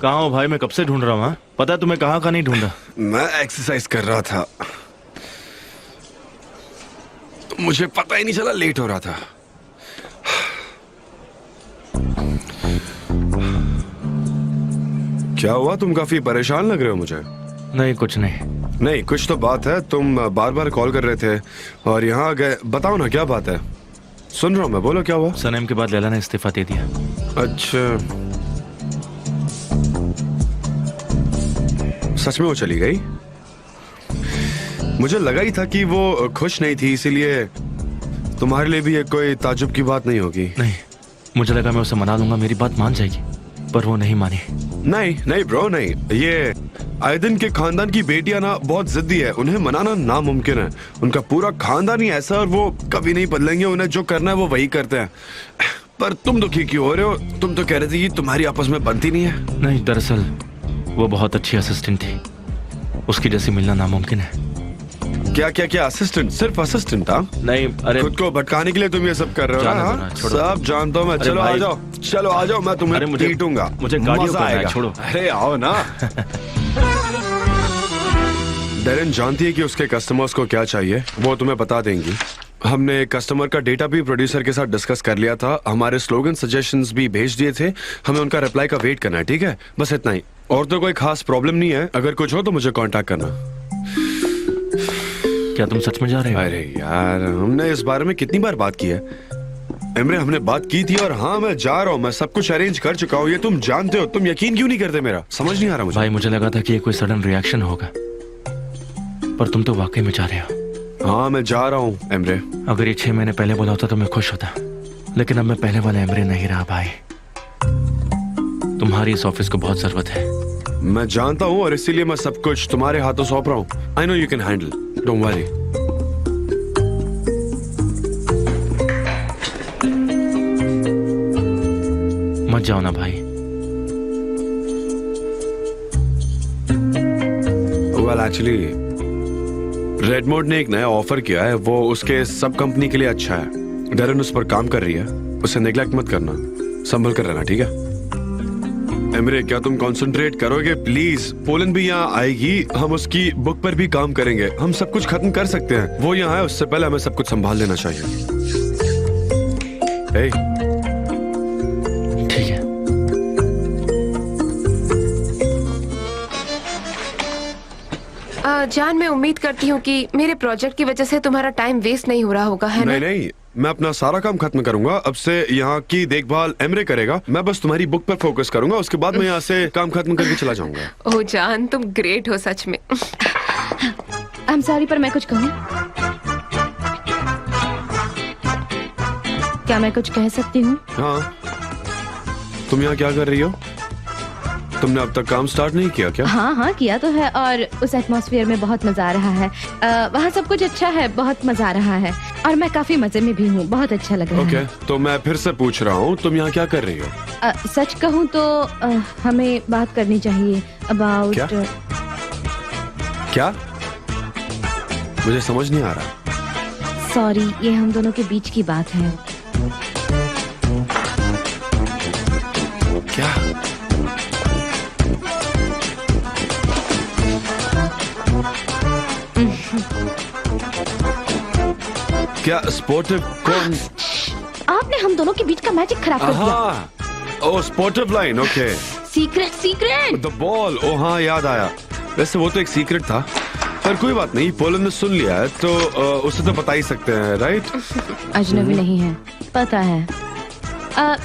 कहाँ हो भाई? मैं कब से ढूंढ रहा हूँ। हाँ? पता है तुम्हें कहाँ नहीं ढूंढा। मैं एक्सरसाइज कर रहा था, मुझे पता ही नहीं चला, लेट हो रहा था। क्या हुआ? तुम काफी परेशान लग रहे हो मुझे। नहीं कुछ नहीं। नहीं कुछ तो बात है, तुम बार बार कॉल कर रहे थे और यहाँ गए। बताओ ना क्या बात है। सुन रहा हूँ मैं, बोलो क्या हुआ। सनम के बाद लैला ने इस्तीफा दे दिया। अच्छा, सच में वो चली गई? मुझे लगा ही था कि वो खुश नहीं थी, इसीलिए तुम्हारे लिए भी ये कोई ताज्जुब की बात नहीं होगी। नहीं, मुझे लगा मैं उसे मना लूंगा, मेरी बात मान जाएगी, पर वो नहीं मानी। नहीं नहीं ब्रो, नहीं। ये आयदन के खानदान की बेटियां ना बहुत जिद्दी है, उन्हें मनाना नामुमकिन है। उनका पूरा खानदान ही ऐसा, और वो कभी नहीं बदलेंगे। उन्हें जो करना है वो वही करते हैं। पर तुम दुखी क्यों हो रहे हो? तुम तो कह रहे थे कि तुम्हारी आपस में बनती नहीं है। नहीं, दरअसल वो बहुत अच्छी असिस्टेंट थी, उसकी जैसी मिलना नामुमकिन है। क्या क्या क्या असिस्टेंट? सिर्फ असिस्टेंट था? नहीं, अरे खुद को भटकाने के लिए तुम ये सब कर रहे हो जाने ना? दो ना, छोड़ो। सब जानता हूँ मैं। चलो आ जाओ, चलो आ जाओ, मैं तुम्हें पीटूंगा। मुझे गाड़ियों मजा करना है, आएगा। छोड़ो। अरे आओ ना। डेरेन जानती है कि उसके कस्टमर्स को क्या चाहिए, वो तुम्हें बता देंगी। हमने कस्टमर का डेटा भी प्रोड्यूसर के साथ डिस्कस कर लिया था, हमारे स्लोगन सजेशंस भी भेज दिए थे। हमें उनका रिप्लाई का वेट करना है, ठीक है? बस इतना ही, और तो कोई खास प्रॉब्लम नहीं है। अगर कुछ हो तो मुझे कांटेक्ट करना। क्या तुम सच में जा रहे हो? अरे यार, हमने इस बारे में कितनी बार बात की है इमरे, हमने बात की थी। और हाँ, मैं जा रहा हूँ, मैं सब कुछ अरेंज कर चुका हूँ, ये तुम जानते हो। तुम यकीन क्यों नहीं करते मेरा? समझ नहीं आ रहा मुझे। भाई मुझे लगा था कि ये कोई सडन रिएक्शन होगा, पर तुम तो वाकई में जा रहे हो। हाँ मैं जा रहा हूँ एमरे। अगर ये 6 महीने पहले बोला होता तो मैं खुश होता, लेकिन अब मैं पहले वाला एमरे नहीं रहा भाई। तुम्हारी इस ऑफिस को बहुत जरूरत है। मैं जानता हूँ, और इसीलिए मैं सब कुछ तुम्हारे हाथों सौंप रहा हूँ। I know you can handle, don't worry. मत जाओ ना भाई। वेल एक्चुअली रेडमोड ने एक नया ऑफर किया है, वो उसके सब कंपनी के लिए अच्छा है। डेरेन उस पर काम कर रही है, उसे नेग्लेक्ट मत करना, संभल कर रहना, ठीक है? एमरे क्या तुम कंसंट्रेट करोगे प्लीज? पोलन भी यहाँ आएगी, हम उसकी बुक पर भी काम करेंगे, हम सब कुछ खत्म कर सकते हैं। वो यहाँ है, उससे पहले हमें सब कुछ संभाल लेना चाहिए। hey. ठीक है। जान, मैं उम्मीद करती हूँ कि मेरे प्रोजेक्ट की वजह से तुम्हारा टाइम वेस्ट नहीं हो रहा होगा, है नहीं ना? नहीं, मैं अपना सारा काम खत्म करूंगा। अब से यहाँ की देखभाल एमरे करेगा, मैं बस तुम्हारी बुक पर फोकस करूंगा। उसके बाद मैं यहाँ से काम खत्म करके चला जाऊंगा। ओह जान, तुम ग्रेट हो सच में। आई एम सॉरी, पर मैं कुछ कहूँ? क्या मैं कुछ कह सकती हूँ? हाँ, तुम यहाँ क्या कर रही हो? तुमने अब तक काम स्टार्ट नहीं किया क्या? हाँ हाँ किया तो है, और उस एटमॉस्फेयर में बहुत मजा आ रहा है। वहाँ सब कुछ अच्छा है, बहुत मजा आ रहा है, और मैं काफी मजे में भी हूँ, बहुत अच्छा लग रहा है। तो मैं फिर से पूछ रहा हूँ, तुम यहाँ क्या कर रही हो? सच कहूँ तो हमें बात करनी चाहिए अबाउट क्या? मुझे समझ नहीं आ रहा। सॉरी, ये हम दोनों के बीच की बात है। क्या? क्या स्पोर्टिव? कौन? आपने हम दोनों के बीच का मैजिक खराब कर दिया। Oh sportive line, okay. Secret secret the ball, ओ हाँ याद आया। वैसे वो तो एक सीक्रेट था, पर कोई बात नहीं, पोलन ने सुन लिया है तो उसे तो बता ही सकते हैं, राइट? अजनबी नहीं है, पता है।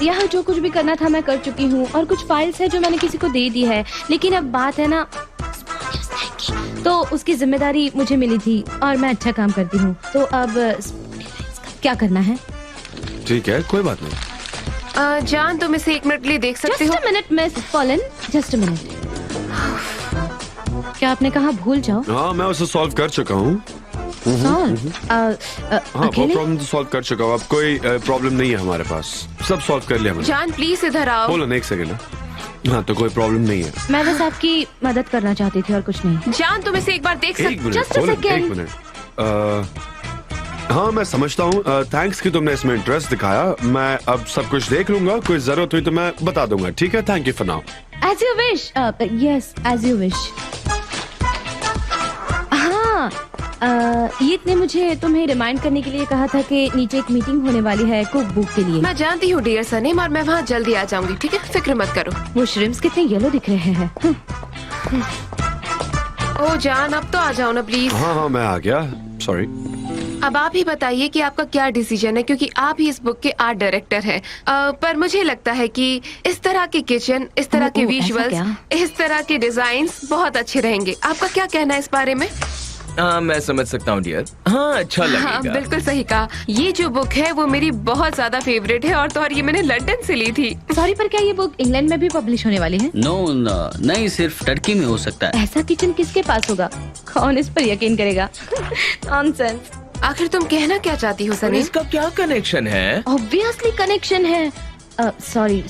यहाँ जो कुछ भी करना था मैं कर चुकी हूँ, और कुछ फाइल्स है जो मैंने किसी को दे दी है, लेकिन अब बात है ना, तो उसकी जिम्मेदारी मुझे मिली थी और मैं अच्छा काम करती हूँ, तो अब क्या करना है? ठीक है, कोई बात नहीं। जान, तुम इसे 1 मिनट के लिए देख सकते हो? Just a minute miss pollen, just a minute. क्या आपने कहा भूल जाओ? हाँ, मैं उसे सॉल्व कर चुका हूँ। सॉल्व? हाँ, वो प्रॉब्लम तो सॉल्व कर चुका हूँ। अब कोई प्रॉब्लम नहीं है हमारे पास, सब सॉल्व कर लिया मैंने। जान प्लीज इधर आओ। पोलन एक सेकंड। हाँ, तो कोई प्रॉब्लम नहीं है। मैं बस आपकी मदद करना चाहती थी और कुछ नहीं। जान, तुम इसे एक बार देख सकते हो? Just a second. एक मिनट। हाँ मैं समझता हूँ, थैंक्स कि तुमने इसमें इंटरेस्ट दिखाया। मैं अब सब कुछ देख लूंगा, कोई जरूरत हुई तो मैं बता दूंगा, ठीक है? Thank you for now. As you wish. Yes, as you wish. हाँ, ईद ने मुझे तुम्हें रिमाइंड करने के लिए कहा था कि नीचे एक मीटिंग होने वाली है कुक बुक के लिए। मैं जानती हूँ डियर सनीम, और मैं वहाँ जल्दी आ जाऊंगी, ठीक है? फिक्र मत करो। वो श्रिम्प्स कितने येलो दिख रहे हैं। ओ जान, अब तो आ जाओ ना प्लीज। हाँ मैं आ गया, सॉरी। अब आप ही बताइए कि आपका क्या डिसीजन है, क्योंकि आप ही इस बुक के आर्ट डायरेक्टर हैं। पर मुझे लगता है कि इस तरह के किचन, इस तरह के ऐसा विजुअल्स, क्या? इस तरह के डिजाइन्स बहुत अच्छे रहेंगे। आपका क्या कहना है इस बारे में? हाँ, मैं समझ सकता हूँ डियर। हाँ, अच्छा हाँ लगेगा। बिल्कुल सही कहा। ये जो बुक है वो मेरी बहुत ज्यादा फेवरेट है, और ये मैंने लंदन से ली थी। सॉरी, पर क्या ये बुक इंग्लैंड में भी पब्लिश होने वाली है? नो नहीं, सिर्फ टर्की में हो सकता है। ऐसा किचन किसके पास होगा? कौन इस पर यकीन करेगा? नॉनसेंस। आखिर तुम कहना क्या चाहती हो और सनी? इसका क्या कनेक्शन है? ऑब्वियसली कनेक्शन है। सॉरी,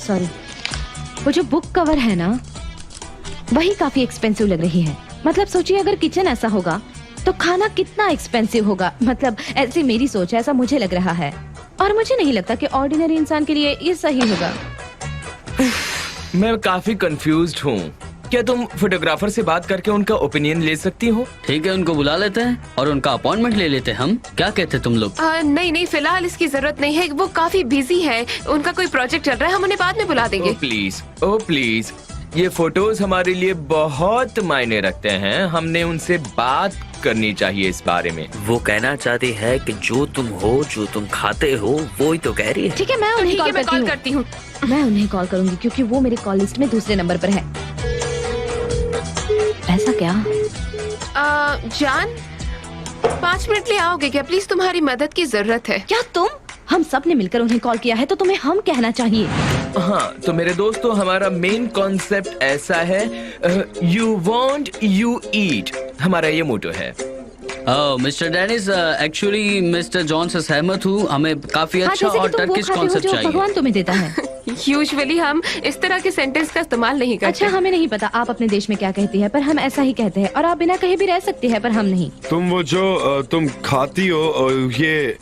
वो जो बुक कवर है ना, वही काफी एक्सपेंसिव लग रही है। मतलब सोचिए, अगर किचन ऐसा होगा तो खाना कितना एक्सपेंसिव होगा। मतलब ऐसी मेरी सोच है, ऐसा मुझे लग रहा है, और मुझे नहीं लगता कि ऑर्डिनरी इंसान के लिए ये सही होगा। मैं काफी कंफ्यूज्ड हूँ। क्या तुम फोटोग्राफर से बात करके उनका ओपिनियन ले सकती हो? ठीक है, उनको बुला लेते हैं और उनका अपॉइंटमेंट ले लेते हैं हम। क्या कहते तुम लोग? नहीं, फिलहाल इसकी जरूरत नहीं है। वो काफी बिजी है, उनका कोई प्रोजेक्ट चल रहा है, हम उन्हें बाद में बुला देंगे। ओ प्लीज, ये फोटोज हमारे लिए बहुत मायने रखते हैं। हमने उनसे बात करनी चाहिए इस बारे में। वो कहना चाहती है कि जो तुम हो, जो तुम खाते हो, वो ही तो कह रही है। ठीक है, मैं उन्हें कॉल करती हूँ। मैं उन्हें कॉल करूंगी क्योंकि वो मेरे कॉल लिस्ट में दूसरे नंबर पर है। ऐसा क्या? जान, 5 मिनट ले आओगे क्या प्लीज? तुम्हारी मदद की जरूरत है। क्या तुम? हम सब ने मिलकर उन्हें कॉल किया है, तो तुम्हें हम कहना चाहिए। हाँ, तो मेरे दोस्तों, हमारा मेन कॉन्सेप्ट ऐसा है, यू वांट यू ईट। हमारा ये मोटो है। Mister Dennis, actually mister John से सहमत हूँ। हमें काफी अच्छा और टर्किश कॉन्सेप्ट चाहिए। भगवान तुम्हें देता है। यूजुअली हम इस तरह के सेंटेंस का इस्तेमाल नहीं करते। अच्छा, हमें नहीं पता आप अपने देश में क्या कहती है, पर हम ऐसा ही कहते हैं। और आप बिना कहे भी रह सकती है, पर हम नहीं। तुम वो जो तुम खाती हो, ये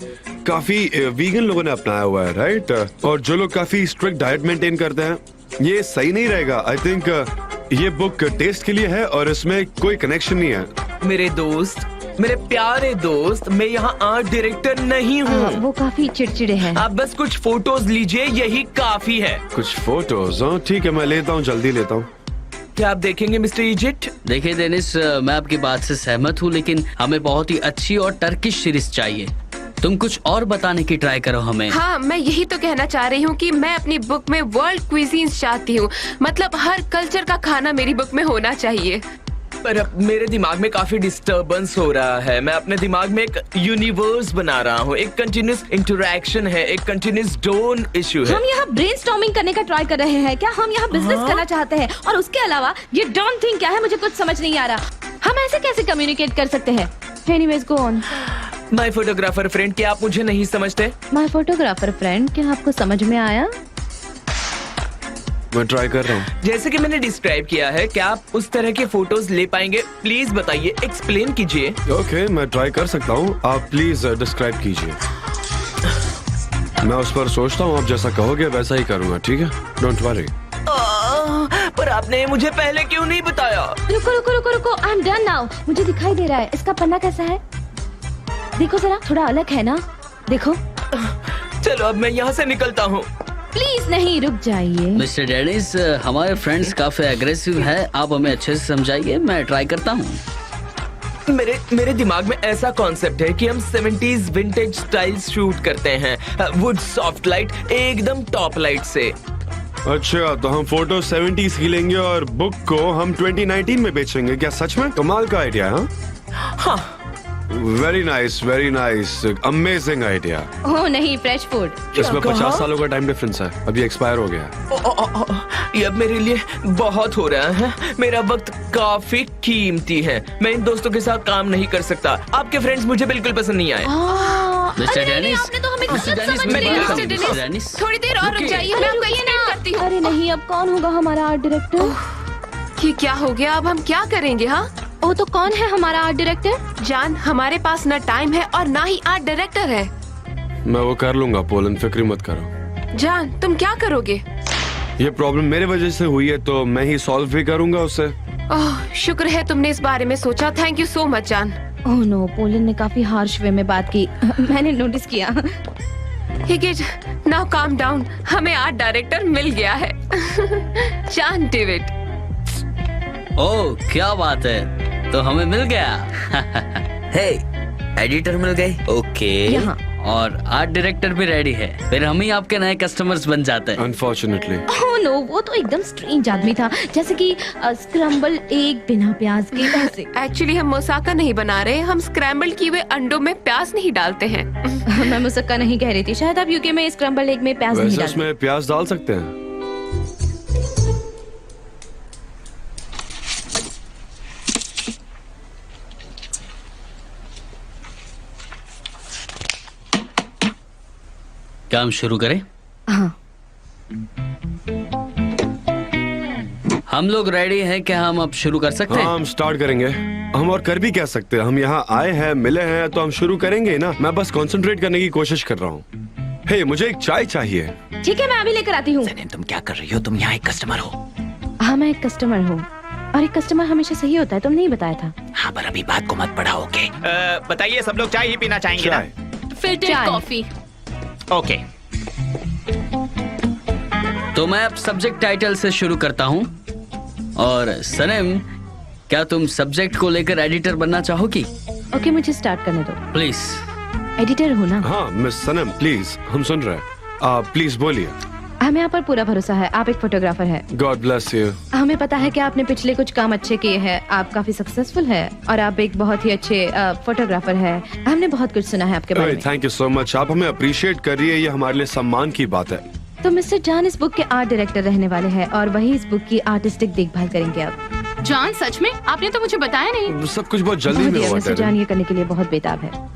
काफी वीगन लोगों ने अपनाया हुआ है, राइट? और जो लोग काफी स्ट्रिक्ट डाइट मेंटेन करते हैं, ये सही नहीं रहेगा। आई थिंक ये बुक टेस्ट के लिए है और इसमें कोई कनेक्शन नहीं है। मेरे दोस्त, मेरे प्यारे दोस्त, मैं यहाँ आर्ट डायरेक्टर नहीं हूँ। वो काफी चिड़चिड़े हैं। आप बस कुछ फोटोज लीजिए, यही काफी है। कुछ फोटोज? ठीक है, मैं लेता हूँ, जल्दी लेता हूँ। क्या आप देखेंगे मिस्टर इजिप्ट? देखिए डेनिस, मैं आपकी बात से सहमत हूँ, लेकिन हमें बहुत ही अच्छी और टर्किश सीरीज चाहिए। तुम कुछ और बताने की ट्राई करो हमें। हाँ, मैं यही तो कहना चाह रही हूँ कि मैं अपनी बुक में वर्ल्ड क्विजीन्स चाहती हूँ। मतलब हर कल्चर का खाना मेरी बुक में होना चाहिए। पर अब मेरे दिमाग में काफी डिस्टरबेंस हो रहा है। मैं अपने दिमाग में एक यूनिवर्स बना रहा हूँ, एक कंटिन्यूस इंटरैक्शन है, एक कंटिन्यूस डोन इशू है। हम यहाँ ब्रेनस्टॉर्मिंग करने का ट्राई कर रहे हैं। क्या हम यहाँ बिजनेस करना चाहते हैं? और उसके अलावा ये डोंट थिंक क्या है, मुझे कुछ समझ नहीं आ रहा। हम ऐसे कैसे कम्युनिकेट कर सकते हैं? Anyways, go on. My photographer friend, क्या आप मुझे नहीं समझते? माय फोटोग्राफर फ्रेंड, क्या आपको समझ में आया? मैं ट्राई कर रहा हूँ। जैसे कि मैंने डिस्क्राइब किया है, क्या आप उस तरह के फोटोज ले पाएंगे? प्लीज बताइए, एक्सप्लेन कीजिए। ओके, मैं ट्राई कर सकता हूँ। आप प्लीज डिस्क्राइब कीजिए। मैं उस पर सोचता हूँ, आप जैसा कहोगे वैसा ही करूँगा, ठीक है? Don't worry. पर आपने मुझे पहले क्यों नहीं बताया? रुको, आई एम डन नाउ। मुझे दिखाई दे रहा है। इसका पन्ना कैसा है? देखो जरा, थोड़ा अलग है ना? देखो। चलो अब मैं यहाँ से निकलता हूँ। प्लीज नहीं, रुक जाइए। मिस्टर डेनिस, हमारे फ्रेंड्स काफी एग्रेसिव है, आप हमें अच्छे से समझाइए। मैं ट्राई करता हूँ। मेरे दिमाग में ऐसा कॉन्सेप्ट है कि हम 70s विंटेज स्टाइल शूट करते हैं, वुड सॉफ्ट लाइट, एकदम टॉप लाइट से। अच्छा, तो हम फोटो 70s की लेंगे और बुक को हम 2019 में बेचेंगे। क्या सच में? कमाल का आइडिया है। हाँ, वेरी नाइस, अमेजिंग आइडिया। ओह नहीं, फ्रेश फूड। इसमें कहा? 50 सालों का टाइम डिफरेंस है, अभी एक्सपायर हो गया। ये अब मेरे लिए बहुत हो रहा है। मेरा वक्त काफी कीमती है। मैं इन दोस्तों के साथ काम नहीं कर सकता। आपके फ्रेंड्स मुझे बिल्कुल पसंद नहीं आए। मिस्टर डेनिस, आपने तो हमें मिस्टर गलत डेनिस, समझ मैं लिया। बात मिस्टर करूं, मिस्टर डेनिस, डेनिस। थोड़ी देर और रुक जाइए, मैं आपको एक्सप्लेन करती हूँ। अरे नहीं, अब कौन होगा हमारा आर्ट डायरेक्टर? कि क्या हो गया? अब हम क्या करेंगे? हाँ, ओ, तो कौन है हमारा आर्ट डायरेक्टर? जान, हमारे पास न टाइम है और ना ही आर्ट डायरेक्टर है। मैं वो कर लूंगा, पोलन, फिक्र मत करो। जान, तुम क्या करोगे? ये प्रॉब्लम मेरे वजह से हुई है तो मैं ही सॉल्व भी करूंगा उसे। ओह, शुक्र है तुमने इस बारे में सोचा। थैंक यू सो मच जान। ओह नो, पोलन ने काफी हार्श वे में बात की। मैंने नोटिस किया। हिगिट, नाउ काम डाउन। हमें आर्ट डायरेक्टर मिल गया है। जान डेविड। ओह क्या बात है, तो हमें मिल गया। हे, एडिटर मिल गए। ओके। यहाँ और आर्ट डायरेक्टर भी रेडी है, फिर हम ही आपके नए कस्टमर्स बन जाते हैं। अनफॉर्चुनेटली ओह नो, वो तो एकदम स्ट्रेंज आदमी था, जैसे कि स्क्रम्बल एग बिना प्याज के ऐसे। एक्चुअली हम मोसाका नहीं बना रहे, हम स्क्रैम्बल किए हुए अंडों में प्याज नहीं डालते हैं। मैं मुसक्का नहीं कह रही थी, शायद आप यूके में स्क्रम्बल एग में प्याज नहीं वैसे डालते। उसमें प्याज डाल सकते हैं। काम शुरू करें? हाँ। हम लोग रेडी हैं, क्या हम अब शुरू कर सकते हाँ हैं? हम स्टार्ट करेंगे। हम और कर भी क्या सकते हैं, हम यहाँ आए हैं, मिले हैं तो हम शुरू करेंगे ना। मैं बस कंसंट्रेट करने की कोशिश कर रहा हूँ। हे, मुझे एक चाय चाहिए। ठीक है, मैं अभी लेकर आती हूँ। सनम, तुम क्या कर रही हो? तुम यहाँ एक कस्टमर हो। हाँ, मैं एक कस्टमर हूँ और एक कस्टमर हमेशा सही होता है, तुमने नहीं बताया था। हाँ, पर अभी बात को मत बढ़ाओ। ओके। बताइए, सब लोग चाय ही पीना चाहेंगे ना? चाय। Filtered coffee. ओके। तो मैं अब सब्जेक्ट टाइटल से शुरू करता हूँ। और सनम, क्या तुम सब्जेक्ट को लेकर एडिटर बनना चाहोगी? ओके, मुझे स्टार्ट करने दो। प्लीज। एडिटर हूँ ना? हाँ मिस सनम, प्लीज, हम सुन रहे हैं। प्लीज बोलिए। हमें यहाँ पर पूरा भरोसा है, आप एक फोटोग्राफर है। God bless you. हमें पता है कि आपने पिछले कुछ काम अच्छे किए हैं, आप काफी सक्सेसफुल है और आप एक बहुत ही अच्छे फोटोग्राफर है। हमने बहुत कुछ सुना है आपके बारे में। थैंक यू सो मच, आप हमें अप्रिशिएट करिए, ये हमारे लिए सम्मान की बात है। तो मिस्टर जान इस बुक के आर्ट डायरेक्टर रहने वाले हैं और वही इस बुक की आर्टिस्टिक देखभाल करेंगे। अब जॉन, सच में आपने तो मुझे बताया नहीं। सब कुछ बहुत जल्दी में हुआ। मिस्टर जान ये करने के लिए बहुत बेताब है।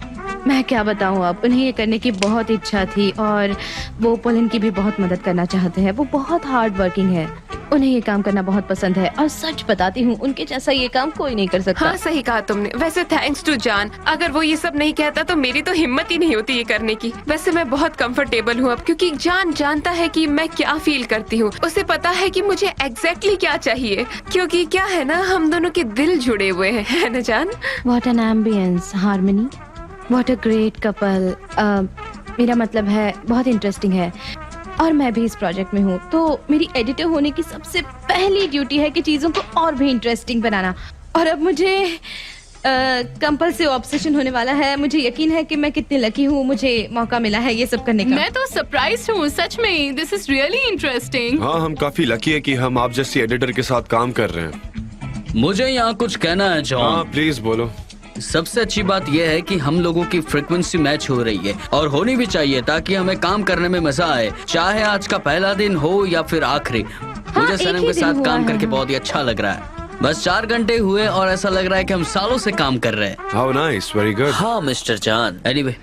मैं क्या बताऊं, अब उन्हें ये करने की बहुत इच्छा थी और वो पोलन की भी बहुत मदद करना चाहते हैं। वो बहुत हार्ड वर्किंग है, उन्हें ये काम करना बहुत पसंद है और सच बताती हूँ, उनके जैसा ये काम कोई नहीं कर सकता। हाँ, सही कहा तुमने। वैसे थैंक्स टू जान, अगर वो ये सब नहीं कहता तो मेरी तो हिम्मत ही नहीं होती ये करने की। वैसे मैं बहुत कंफर्टेबल हूँ अब, क्योंकि जान जानता है कि मैं क्या फील करती हूँ। उसे पता है कि मुझे एग्जैक्टली क्या चाहिए, क्योंकि क्या है ना, हम दोनों के दिल जुड़े हुए हैं, है ना जान? What an ambience, harmony, what a great couple. मेरा मतलब है बहुत इंटरेस्टिंग है और मैं भी इस प्रोजेक्ट में हूँ, तो मेरी एडिटर होने की सबसे पहली ड्यूटी है कि चीजों को और भी इंटरेस्टिंग बनाना। और अब मुझे कंपल्सिव ऑब्सेशन होने वाला है। मुझे यकीन है कि मैं कितनी लकी हूँ, मुझे मौका मिला है ये सब करने का। मैं तो सरप्राइज हूँ सच में। This is really interesting. हाँ, हम काफी लकी है कि हम आप जैसी एडिटर के साथ काम कर रहे हैं। मुझे यहाँ कुछ कहना है हाँ जॉन। प्लीज बोलो। सबसे अच्छी बात यह है कि हम लोगों की फ्रीक्वेंसी मैच हो रही है और होनी भी चाहिए, ताकि हमें काम करने में मजा आए, चाहे आज का पहला दिन हो या फिर आखिरी। मुझे एक सनम ही के दिन साथ हुआ काम है, करके हाँ। बहुत ही अच्छा लग रहा है। बस 4 घंटे हुए और ऐसा लग रहा है कि हम सालों से काम कर रहे हैं। How nice, very good. हाँ मिस्टर जान। एनीवे,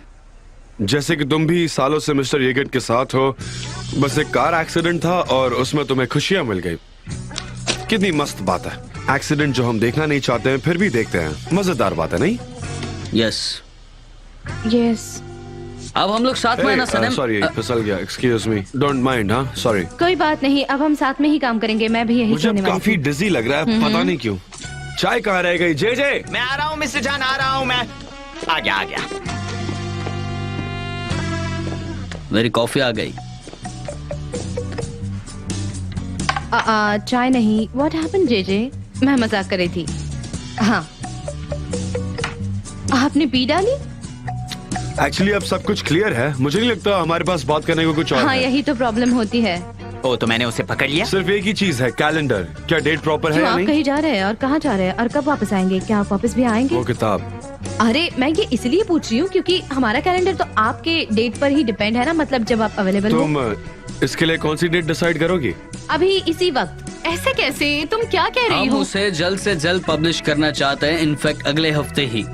जैसे कि तुम भी सालों से मिस्टर येगेट के साथ हो, बस एक कार एक्सीडेंट था और उसमें तुम्हें खुशियां मिल गई। कितनी मस्त बात है, एक्सीडेंट जो हम देखना नहीं चाहते हैं फिर भी देखते हैं। मजेदार बात है नहीं? यस। यस। अब हम लोग साथ में है ना सनम? सॉरी, फिसल गया, एक्सक्यूज मी, डोंट माइंड। हाँ सॉरी। कोई बात नहीं, अब हम साथ में ही काम करेंगे। मैं भी यही मुझे करने अब वाली काफी थी। डिजी लग रहा है, पता नहीं क्यों। चाय कहाँ रह गई? जे जे, मैं आ रहा हूँ मिस्टर जान, आ रहा हूँ मैं। आ गया। मेरी कॉफी आ गई। चाय नहीं। What happened JJ? मैं मजाक कर रही थी। हाँ, आपने पी डाली? एक्चुअली अब सब कुछ क्लियर है। मुझे नहीं लगता हमारे पास बात करने को कुछ और हाँ, है। यही तो प्रॉब्लम होती है। ओ, तो मैंने उसे पकड़ लिया। सिर्फ एक ही चीज है, कैलेंडर। क्या डेट प्रॉपर है क्यों, या आप नहीं? कहीं जा रहे हैं और कहाँ जा रहे हैं और कब वापस आएंगे? क्या आप वापस भी आएंगे? वो किताब। अरे मैं ये इसलिए पूछ रही हूँ क्योंकि हमारा कैलेंडर तो आपके डेट पर ही डिपेंड है ना, मतलब जब आप अवेलेबल हो। तुम इसके लिए कौन सी डेट डिसाइड करोगी? अभी इसी वक्त। ऐसे कैसे? तुम क्या कह रही हम हो? उसे जल्द से जल्द पब्लिश करना चाहते हैं, इनफैक्ट अगले हफ्ते ही।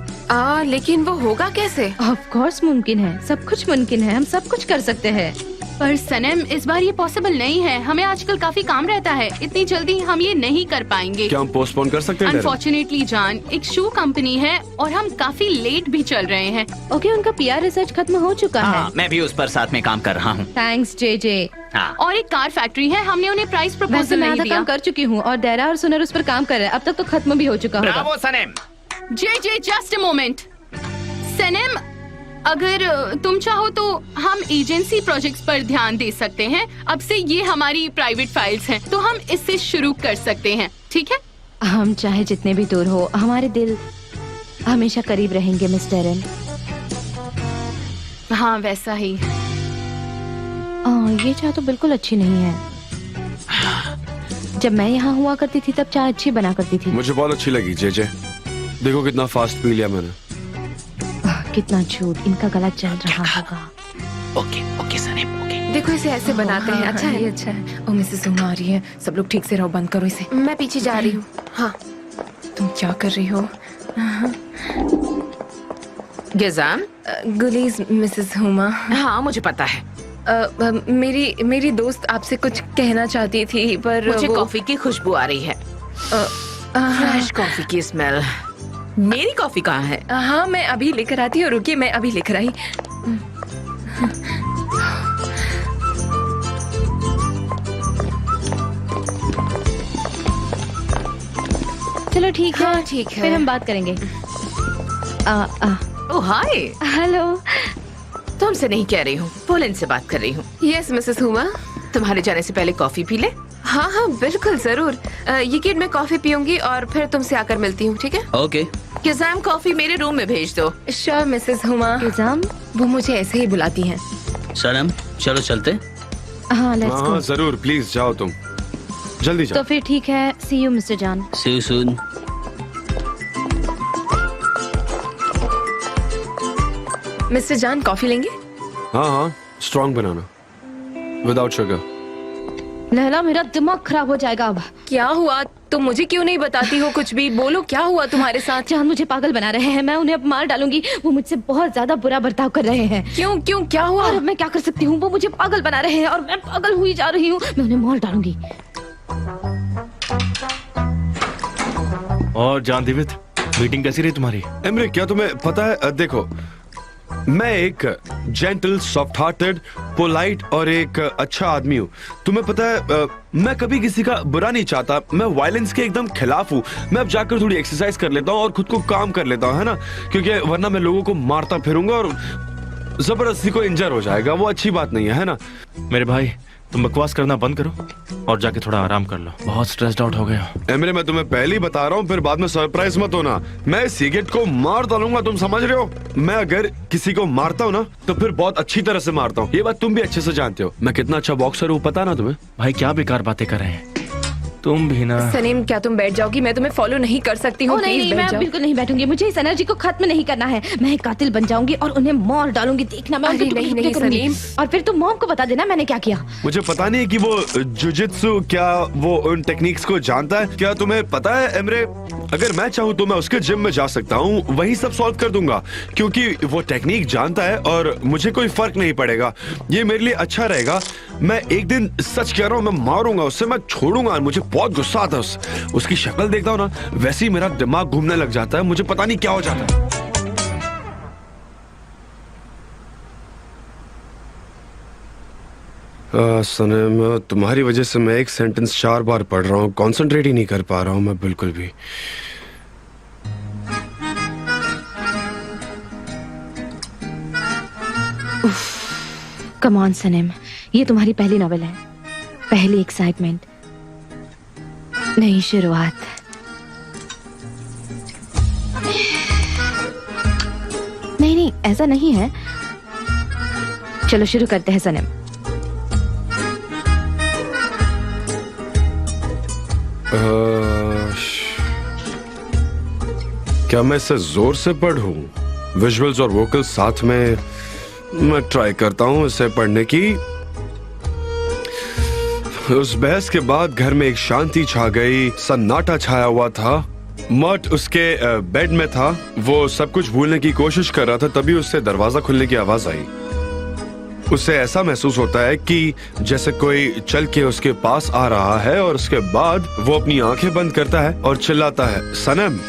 लेकिन वो होगा कैसे? ऑफ कोर्स मुमकिन है, सब कुछ मुमकिन है, हम सब कुछ कर सकते हैं। पर सनम, इस बार ये पॉसिबल नहीं है। हमें आजकल काफी काम रहता है, इतनी जल्दी हम ये नहीं कर पाएंगे। क्या हम पोस्टपोन कर सकते हैं? अनफॉर्चुनेटली जान, एक शू कंपनी है और हम काफी लेट भी चल रहे हैं। ओके, उनका PR रिसर्च खत्म हो चुका है। हाँ, मैं भी उस पर साथ में काम कर रहा हूँ। Thanks JJ। हाँ। और एक कार फैक्ट्री है, हमने उन्हें प्राइस वैसे प्रपोजल मैं नहीं आधा दिया। काम कर चुकी हूँ और डेरा और सुनर उस पर काम कर रहे हैं। अब तक तो खत्म भी हो चुका होगा। Bravo Sanam. JJ, just a moment. Sanam, अगर तुम चाहो तो हम एजेंसी प्रोजेक्ट्स पर ध्यान दे सकते हैं। अब से ये हमारी प्राइवेट फाइल्स हैं, तो हम इससे शुरू कर सकते हैं, ठीक है? हम चाहे जितने भी दूर हो, हमारे दिल हमेशा करीब रहेंगे मिस डेरेन। हाँ, वैसा ही। ये चाय तो बिल्कुल अच्छी नहीं है। जब मैं यहाँ हुआ करती थी तब चाय अच्छी बना करती थी। मुझे बहुत अच्छी लगी JJ। देखो कितना फास्ट पी लिया मैंने। कितना झूठ, इनका गला चल रहा होगा। ओके ओके सनम, ओके। देखो इसे ऐसे बनाते हैं। अच्छा है, ये अच्छा है। ओ मिसेस हुमा आ रही है। सब लोग ठीक से रहो, बंद करो इसे। मैं पीछे जा रही हूँ। हाँ, तुम क्या कर रही हो? गेजान, गुलीज मिसेस हुमा। हाँ मुझे पता है। मेरी दोस्त आपसे कुछ कहना चाहती थी, पर मुझे वो- कॉफी की खुशबू आ रही है। फ्रेश कॉफी की स्मेल। मेरी कॉफी कहाँ है? हाँ, मैं अभी लेकर आती हूँ। रुकिए, मैं अभी लेकर आई। चलो ठीक है। हाँ, ठीक है। फिर हम बात करेंगे। ओह हाय, हेलो। तुमसे नहीं कह रही हूँ, पोलन से बात कर रही हूँ। Yes Mrs Huma. तुम्हारे जाने से पहले कॉफी पी ले। हाँ हाँ, बिल्कुल जरूर। ये कि मैं कॉफी पीऊंगी और फिर तुमसे आकर मिलती हूँ, ठीक है? ओके। गेजाम, कॉफी मेरे रूम में भेज दो। Sure Mrs Huma. एग्जाम। वो मुझे ऐसे ही बुलाती हैं। सनम, चलो चलते। हाँ, लेट्स हाँ गो। जरूर, प्लीज जाओ तुम, जल्दी तो जाओ। फिर ठीक है, सी यू मिस्टर जान। सी यू सून। मिस्टर जान, कॉफी लेंगे? हाँ हाँ, स्ट्रॉन्ग बनाना, विदाउट शुगर। लैला, मेरा दिमाग खराब हो जाएगा अब। क्या हुआ? तुम मुझे क्यों नहीं बताती हो कुछ भी? बोलो, क्या हुआ तुम्हारे साथ? जान मुझे पागल बना रहे हैं। मैं उन्हें अब मार डालूंगी। वो मुझसे बहुत ज्यादा बुरा बर्ताव कर रहे हैं। क्यों क्यों, क्या हुआ? और अब मैं क्या कर सकती हूँ? वो मुझे पागल बना रहे हैं और मैं पागल हुई जा रही हूँ। मैं उन्हें मार डालूंगी। और जान दिवित, मीटिंग कैसी रही तुम्हारी? एमरे, क्या तुम्हें पता है, देखो मैं एक जेंटल, सॉफ्ट हार्टेड, पोलाइट और एक अच्छा आदमी हूँ। तुम्हें पता है मैं कभी किसी का बुरा नहीं चाहता। मैं वायलेंस के एकदम खिलाफ हूँ। मैं अब जाकर थोड़ी एक्सरसाइज कर लेता हूँ और खुद को काम कर लेता हूँ, है ना, क्योंकि वरना मैं लोगों को मारता फिरूंगा और जबरदस्ती को इंजर हो जाएगा। वो अच्छी बात नहीं है ना। मेरे भाई, तुम बकवास करना बंद करो और जाके थोड़ा आराम कर लो। बहुत स्ट्रेस्ड आउट हो गए हो। एमरे, मैं तुम्हें पहले ही बता रहा हूँ, फिर बाद में सरप्राइज मत होना। मैं सिगरेट को मार डालूंगा, तुम समझ रहे हो? मैं अगर किसी को मारता हूँ ना तो फिर बहुत अच्छी तरह से मारता हूँ। ये बात तुम भी अच्छे से जानते हो। मैं कितना अच्छा बॉक्सर हूँ, पता ना तुम्हें? भाई क्या बेकार बातें कर रहे हैं तुम भी ना। सलीम, क्या तुम बैठ जाओगी? मैं तुम्हें फॉलो नहीं कर सकती हूँ। ओ नहीं प्लीज नहीं, बैठ मैं जाओ। बिल्कुल नहीं बैठूंगी। मुझे इस एनर्जी को खत्म नहीं करना है। मैं एक कातिल बन जाऊंगी और उन्हें मार डालूंगी। देखना, मैं उनके अरे टुकड़े नहीं, टुकड़े नहीं, करूंगी। सलीम। और फिर तुम मॉम को बता देना मैंने क्या किया। मुझे पता नहीं कि वो जुजित्सु, क्या वो उन टेक्निक्स को जानता है? क्या तुम्हें पता है एमरे, अगर मैं चाहूँ तो मैं उसके जिम में जा सकता हूँ, वही सब सॉल्व कर दूंगा, क्योंकि वो टेक्निक जानता है और मुझे कोई फर्क नहीं पड़ेगा। ये मेरे लिए अच्छा रहेगा। मैं एक दिन, सच कह रहा हूँ, मैं मारूंगा उससे, मैं छोड़ूंगा। मुझे बहुत गुस्सा आता है उसकी शक्ल देखता हूँ ना, वैसे ही मेरा दिमाग घूमने लग जाता है। मुझे पता नहीं क्या हो जाता है। सनम, तुम्हारी वजह से मैं एक सेंटेंस 4 बार पढ़ रहा हूँ। कंसंट्रेट ही नहीं कर पा रहा हूँ मैं बिल्कुल भी। कम ऑन सनम, ये तुम्हारी पहली नॉवेल है, पहली एक्साइटमेंट, नई शुरुआत। नहीं नहीं, ऐसा नहीं है। चलो शुरू करते हैं सनम। क्या मैं इसे जोर से पढ़ूं? विजुअल्स और वोकल्स साथ में। मैं ट्राई करता हूं इसे पढ़ने की। उस बहस के बाद घर में एक शांति छा गई। सन्नाटा छाया हुआ था। मट उसके बेड में था। वो सब कुछ भूलने की कोशिश कर रहा था, तभी उससे दरवाजा खुलने की आवाज आई। उससे ऐसा महसूस होता है कि जैसे कोई चल के उसके पास आ रहा है और उसके बाद वो अपनी आंखें बंद करता है और चिल्लाता है, सनम।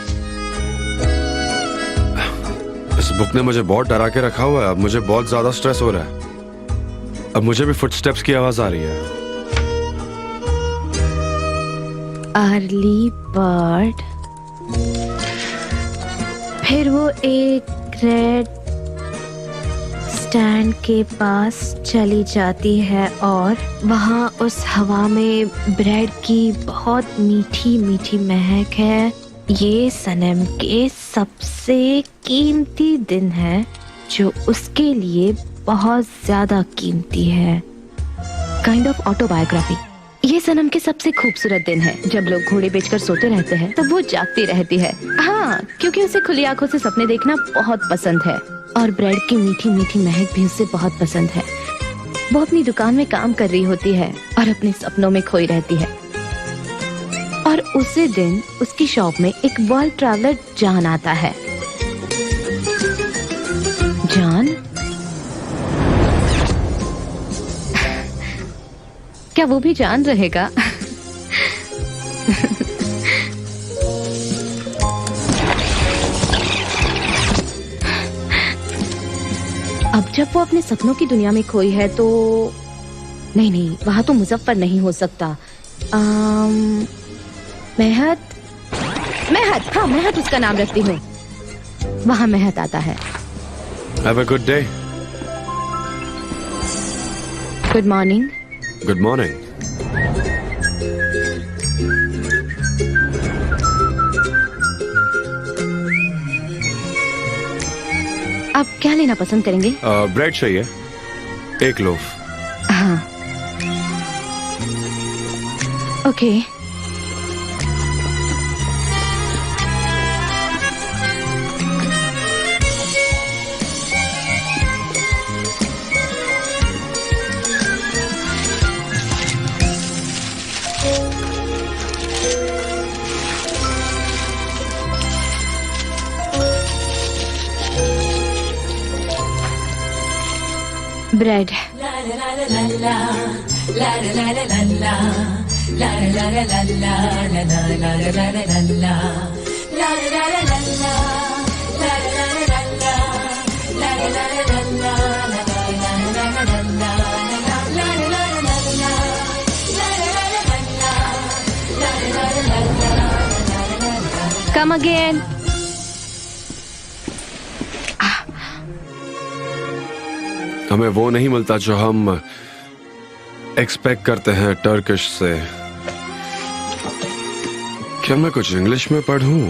इस बुक ने मुझे बहुत डरा के रखा हुआ है। अब मुझे बहुत ज्यादा स्ट्रेस हो रहा है। अब मुझे भी फुटस्टेप्स की आवाज आ रही है। Early bird. फिर वो एक रेड स्टैंड के पास चली जाती है और वहाँ उस हवा में ब्रेड की बहुत मीठी मीठी महक है। ये सनम के सबसे कीमती दिन है जो उसके लिए बहुत ज्यादा कीमती है। Kind of autobiography. ये सनम के सबसे खूबसूरत दिन है। जब लोग घोड़े बेचकर सोते रहते हैं तब वो जागती रहती है। हाँ, क्योंकि उसे खुली आंखों से सपने देखना बहुत पसंद है और ब्रेड की मीठी मीठी महक भी उसे बहुत पसंद है। वो अपनी दुकान में काम कर रही होती है और अपने सपनों में खोई रहती है। और उसी दिन उसकी शॉप में एक वर्ल्ड ट्रैवलर जान आता है। जान? क्या वो भी जान रहेगा? अब जब वो अपने सपनों की दुनिया में खोई है तो नहीं, वहां तो मुजफ्फर नहीं हो सकता। मेहत, हाँ मेहत उसका नाम रखती हूँ। वहाँ मेहत आता है। Have a good day. Good morning. Good morning. आप क्या लेना पसंद करेंगे? ब्रेड चाहिए, एक लोफ। हाँ, ओके। ब्रेड। Come again. हमें वो नहीं मिलता जो हम एक्सपेक्ट करते हैं टर्किश से। क्या मैं कुछ इंग्लिश में पढ़ूं?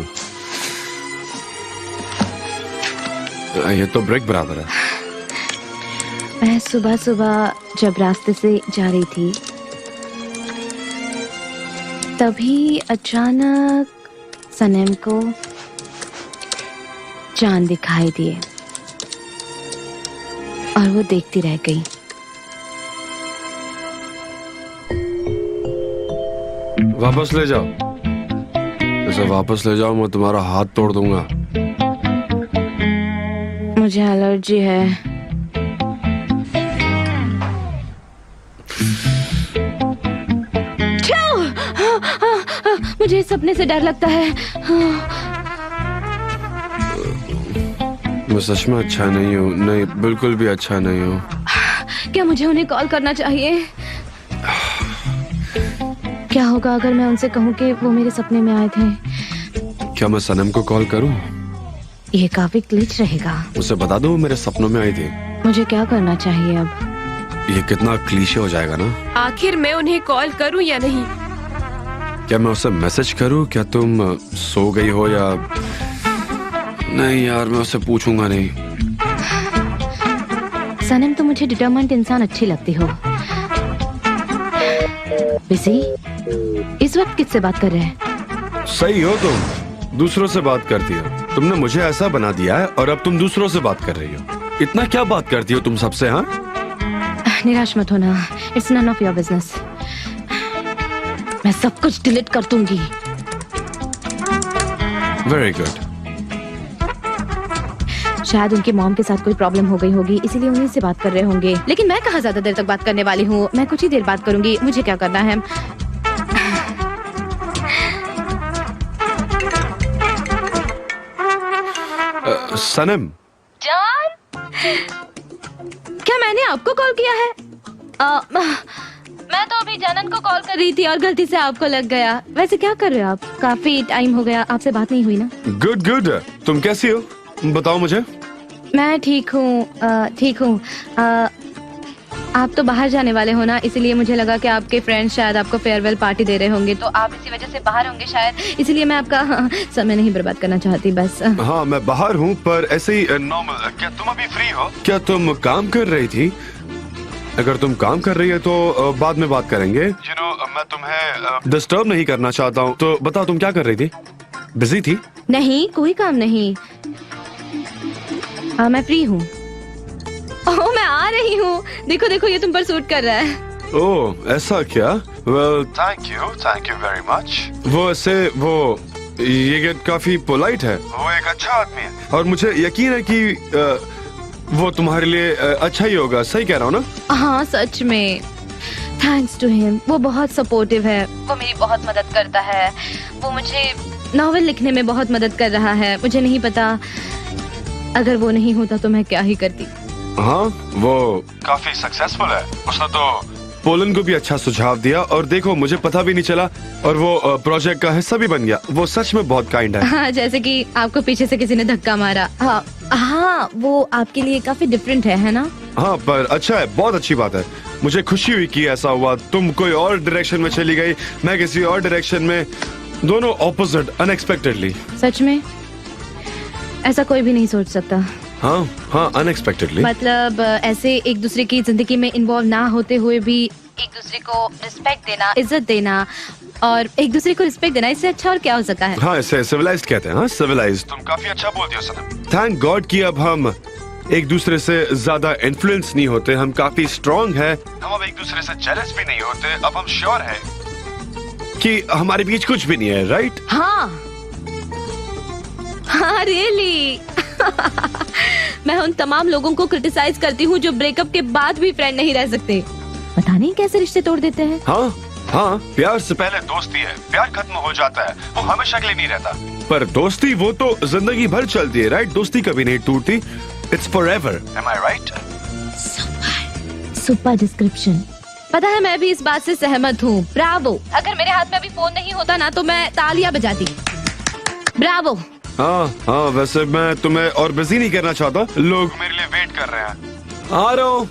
ये तो ब्रेक बराबर है। मैं सुबह सुबह जब रास्ते से जा रही थी तभी अचानक सनम को चांद दिखाई दिए और वो देखती रह गई। वापस ले जाओ, इसे वापस ले जाओ, मैं तुम्हारा हाथ तोड़ दूंगा। मुझे एलर्जी है। मुझे इस सपने से डर लगता है। मैं सच में अच्छा नहीं हूँ। नहीं, बिल्कुल भी अच्छा नहीं हूँ। क्या मुझे उन्हें कॉल करना चाहिए? क्या होगा अगर मैं उनसे कहूँ कि वो मेरे सपने में आए थे? क्या मैं सनम को कॉल करूँ? ये काफी ग्लिच रहेगा। उसे बता दो मेरे सपनों में आई थी। मुझे क्या करना चाहिए अब? ये कितना क्लीशे हो जाएगा ना। आखिर मैं उन्हें कॉल करूं या नहीं? क्या मैं उसे मैसेज करूं? क्या तुम सो गई हो या नहीं? यार मैं उसे पूछूंगा नहीं। सनम, तो मुझे डिटरमेंट इंसान अच्छी लगती हो। बिजी इस वक्त किससे बात कर रहे हैं? सही हो तुम, दूसरों से बात करती हो। तुमने मुझे ऐसा बना दिया है और अब तुम दूसरों से बात कर रही हो। इतना क्या बात करती हो तुम सबसे? हाँ, निराश मत होना। It's none of your business. मैं सब कुछ डिलीट कर दूंगी। Very good. शायद उनकी मॉम के साथ कोई प्रॉब्लम हो गई होगी, इसीलिए उन्हीं से बात कर रहे होंगे। लेकिन मैं कहाँ ज्यादा देर तक बात करने वाली हूँ, मैं कुछ ही देर बात करूंगी। मुझे क्या करना है? सनम, जान, क्या मैंने आपको कॉल किया है? मैं तो अभी जानन को कॉल कर रही थी और गलती से आपको लग गया। वैसे क्या कर रहे हो आप? काफी टाइम हो गया आपसे बात नहीं हुई ना। Good good. तुम कैसी हो बताओ मुझे। मैं ठीक हूँ। आप तो बाहर जाने वाले हो ना, इसलिए मुझे लगा कि आपके फ्रेंड्स शायद आपको फेयरवेल पार्टी दे रहे होंगे, तो आप इसी वजह से बाहर होंगे शायद, इसलिए मैं आपका समय नहीं बर्बाद करना चाहती बस। हाँ मैं बाहर हूँ पर ऐसे ही नॉर्मल। क्या तुम अभी फ्री हो? क्या तुम काम कर रही थी? अगर तुम काम कर रही है तो बाद में बात करेंगे। मैं तुम्हें डिस्टर्ब नहीं करना चाहता हूँ, तो बताओ तुम क्या कर रही थी? बिजी थी? नहीं, कोई काम नहीं। मैं फ्री हूँ। ओह, मैं आ रही हूँ। देखो देखो, ये तुम पर सूट कर रहा है। ओह ऐसा क्या? Well thank you very much. वो ऐसे ये गेट काफी पोलाइट है। वो एक अच्छा आदमी है और मुझे यकीन है कि वो तुम्हारे लिए अच्छा ही होगा। सही कह रहा हूँ ना? हाँ सच में। Thanks to him. वो बहुत सपोर्टिव है, वो मेरी बहुत मदद करता है। वो मुझे नॉवेल लिखने में बहुत मदद कर रहा है। मुझे नहीं पता, अगर वो नहीं होता तो मैं क्या ही करती। हाँ वो काफी सक्सेसफुल है। उसने तो पोलन को भी अच्छा सुझाव दिया और देखो मुझे पता भी नहीं चला और वो प्रोजेक्ट का हिस्सा भी बन गया। वो सच में बहुत काइंड है। हाँ, जैसे कि आपको पीछे से किसी ने धक्का मारा। हाँ, वो आपके लिए काफी डिफरेंट है ना? हाँ पर अच्छा है, बहुत अच्छी बात है। मुझे खुशी हुई कि ऐसा हुआ। तुम कोई और डायरेक्शन में चली गई, मैं किसी और डायरेक्शन में, दोनों ऑपोजिट अनएक्सपेक्टेडली। सच में ऐसा कोई भी नहीं सोच सकता। हाँ अनएक्सपेक्टेडली। मतलब ऐसे एक दूसरे की जिंदगी में इन्वॉल्व ना होते हुए भी एक दूसरे को रिस्पेक्ट देना, इज्जत देना और एक दूसरे को रिस्पेक्ट देना, इससे अच्छा और क्या हो सकता है? हाँ इसे सिविलाइज्ड कहते हैं। हाँ सिविलाइज्ड। तुम काफी अच्छा बोलती हो सनम। थैंक गॉड कि अब हम एक दूसरे से ज्यादा इन्फ्लुएंस नहीं होते। हम काफी स्ट्रॉन्ग है। हम अब एक दूसरे से जेलस भी नहीं होते। अब हम श्योर है कि हमारे बीच कुछ भी नहीं है। राइट? हाँ रियली। मैं उन तमाम लोगों को क्रिटिसाइज करती हूँ जो ब्रेकअप के बाद भी फ्रेंड नहीं रह सकते। पता नहीं कैसे रिश्ते तोड़ देते हैं। हाँ प्यार से पहले दोस्ती है। प्यार खत्म हो जाता है, वो हमेशा के लिए नहीं रहता। पर दोस्ती वो तो जिंदगी भर चलती है। राइट? दोस्ती कभी नहीं टूटती। It's forever. Am I right? Super description. पता है, मैं भी इस बात से सहमत हूँ। ब्रावो। अगर मेरे हाथ में अभी फोन नहीं होता ना तो मैं तालियां बजाती। ब्रावो। हाँ वैसे मैं तुम्हें और बिजी नहीं करना चाहता। लोग मेरे लिए वेट कर रहे हैं। आ रहा हूँ,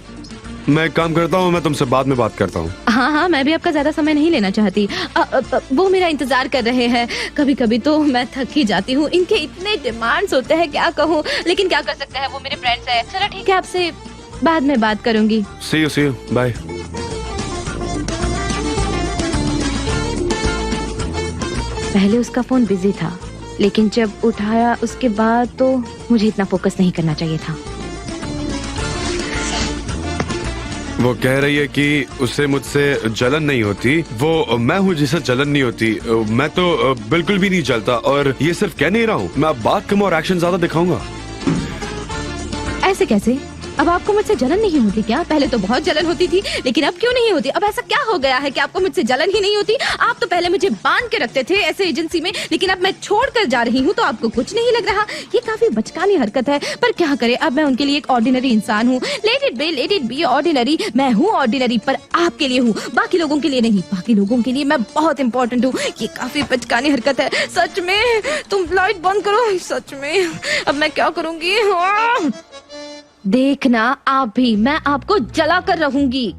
मैं काम करता हूँ। मैं तुमसे बाद में बात करता हूँ। हाँ, मैं भी आपका ज्यादा समय नहीं लेना चाहती। वो मेरा इंतजार कर रहे हैं। कभी कभी तो मैं थक ही जाती हूँ। इनके इतने डिमांड्स होते हैं, क्या कहूँ, लेकिन क्या कर सकते हैं, वो मेरे फ्रेंड्स हैं। चलो ठीक है, आपसे बाद में बात करूंगी। सी यू बाय। पहले उसका फोन बिजी था, लेकिन जब उठाया उसके बाद तो मुझे इतना फोकस नहीं करना चाहिए था। वो कह रही है कि उसे मुझसे जलन नहीं होती। वो मैं हूँ जिसे जलन नहीं होती। मैं तो बिल्कुल भी नहीं जलता और ये सिर्फ कह नहीं रहा हूँ। मैं अब बात कम और एक्शन ज्यादा दिखाऊंगा। ऐसे कैसे? अब आपको मुझसे जलन नहीं होती क्या? पहले तो बहुत जलन होती थी, लेकिन अब क्यों नहीं होती? अब ऐसा क्या हो गया है कि आपको मुझसे जलन ही नहीं होती? आप तो पहले मुझे बांध के रखते थे ऐसे एजेंसी में, लेकिन अब मैं छोड़कर जा रही हूँ तो आपको कुछ नहीं लग रहा। ये काफी बचकानी हरकत है, पर क्या करे, अब मैं उनके लिए एक ऑर्डिनरी इंसान हूँ। Let it be ordinary. मैं हूँ ऑर्डिनरी, पर आपके लिए हूँ, बाकी लोगों के लिए नहीं। बाकी लोगों के लिए मैं बहुत इंपॉर्टेंट हूँ। ये काफी बचकानी हरकत है सच में। तुम लाइट बंद करो। सच में अब मैं क्या करूँगी? देखना आप भी, मैं आपको जला कर रहूंगी।